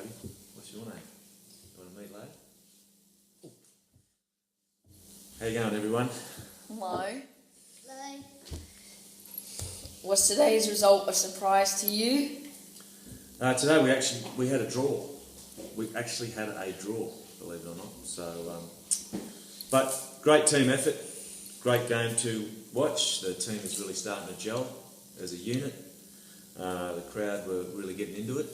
baby. What's your name? You want to meet Lad? How you going, everyone? Hello. Hello. Was today's result a surprise to you? Today we had a draw. We actually had a draw, believe it or not. So, but great team effort, great game to watch. The team is really starting to gel as a unit. The crowd were really getting into it.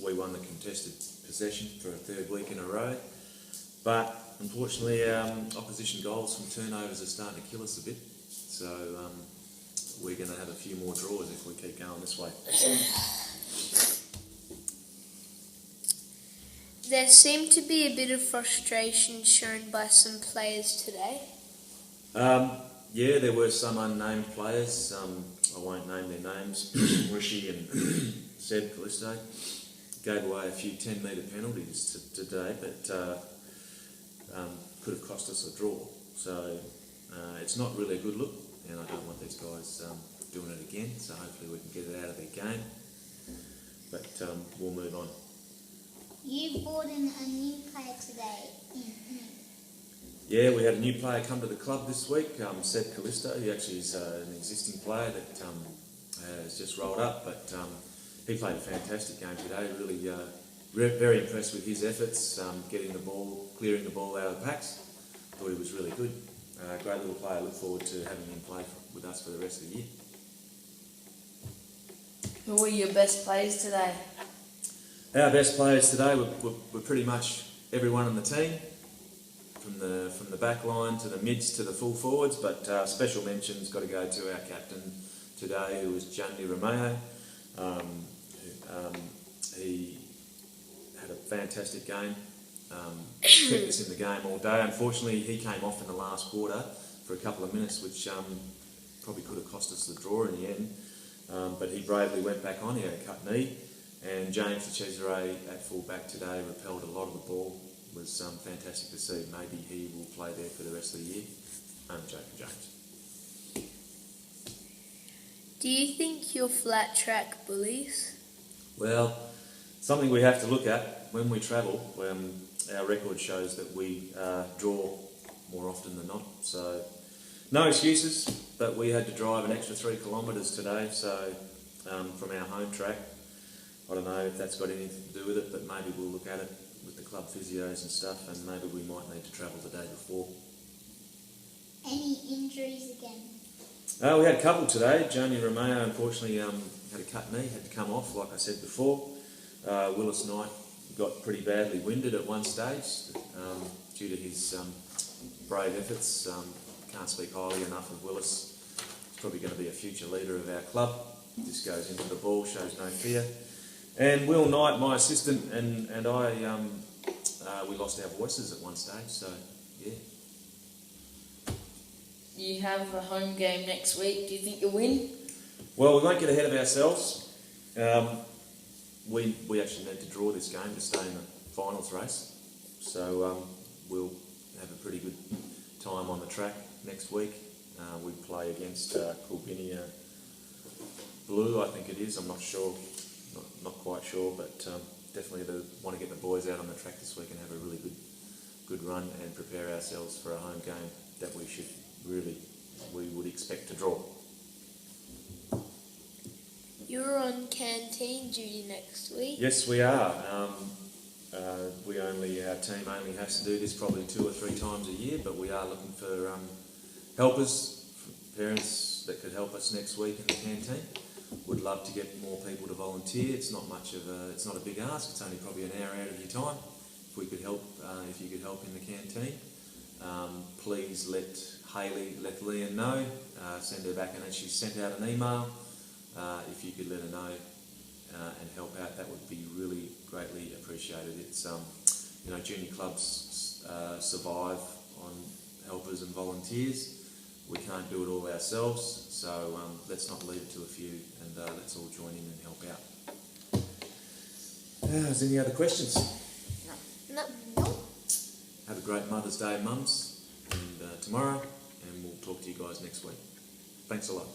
We won the contested possession for a third week in a row, but unfortunately opposition goals from turnovers are starting to kill us a bit. So we're going to have a few more draws if we keep going this way. There seemed to be a bit of frustration shown by some players today. Yeah, there were some unnamed players. I won't name their names. Rishi and Seb Callisto gave away a few 10-metre penalties today, but could have cost us a draw. So it's not really a good look, and I don't want these guys doing it again. So hopefully we can get it out of their game. But we'll move on. You brought in a new player today. Yeah, we had a new player come to the club this week, Seb Callisto. He actually is an existing player that has just rolled up, but he played a fantastic game today. Really, very impressed with his efforts, getting the ball, clearing the ball out of the packs. Thought he was really good. Great little player. Look forward to having him play with us for the rest of the year. Who were your best players today? Our best players today were pretty much everyone on the team, from the back line to the mids to the full forwards, but special mentions got to go to our captain today, who was Gianni Romeo. He had a fantastic game, kept us in the game all day. Unfortunately, he came off in the last quarter for a couple of minutes, which probably could have cost us the draw in the end, but he bravely went back on. He had a cut knee. And James Cesare at full back today repelled a lot of the ball. It was fantastic to see. Maybe he will play there for the rest of the year. I'm joking, James. Do you think you're flat track bullies? Well, something we have to look at when we travel. Our record shows that we draw more often than not. So no excuses, but we had to drive an extra 3 kilometres today. So from our home track. I don't know if that's got anything to do with it, but maybe we'll look at it with the club physios and stuff, and maybe we might need to travel the day before. Any injuries again? We had a couple today. Gianni Romeo, unfortunately, had a cut knee, had to come off, like I said before. Willis Knight got pretty badly winded at one stage due to his brave efforts. Can't speak highly enough of Willis. He's probably going to be a future leader of our club. Just goes into the ball, shows no fear. And Will Knight, my assistant, and I, we lost our voices at one stage, so yeah. You have a home game next week. Do you think you'll win? Well, we won't get ahead of ourselves. We actually need to draw this game to stay in the finals race. So we'll have a pretty good time on the track next week. We play against Coolbinia Blue, I think it is. I'm not sure. Not quite sure, but definitely want to get the boys out on the track this week and have a really good run and prepare ourselves for a home game that we would expect to draw. You're on canteen duty next week. Yes, we are. Our team only has to do this probably 2 or 3 times a year, but we are looking for helpers, parents that could help us next week in the canteen. Would love to get more people to volunteer. It's not a big ask. It's only probably an hour out of your time. If we could help, if you could help in the canteen, please let Leanne know. Send her back, and she's sent out an email. If you could let her know and help out, that would be really greatly appreciated. It's junior clubs survive on helpers and volunteers. We can't do it all ourselves, so let's not leave it to a few, and let's all join in and help out. Is there any other questions? No. Have a great Mother's Day, mums, and tomorrow, and we'll talk to you guys next week. Thanks a lot.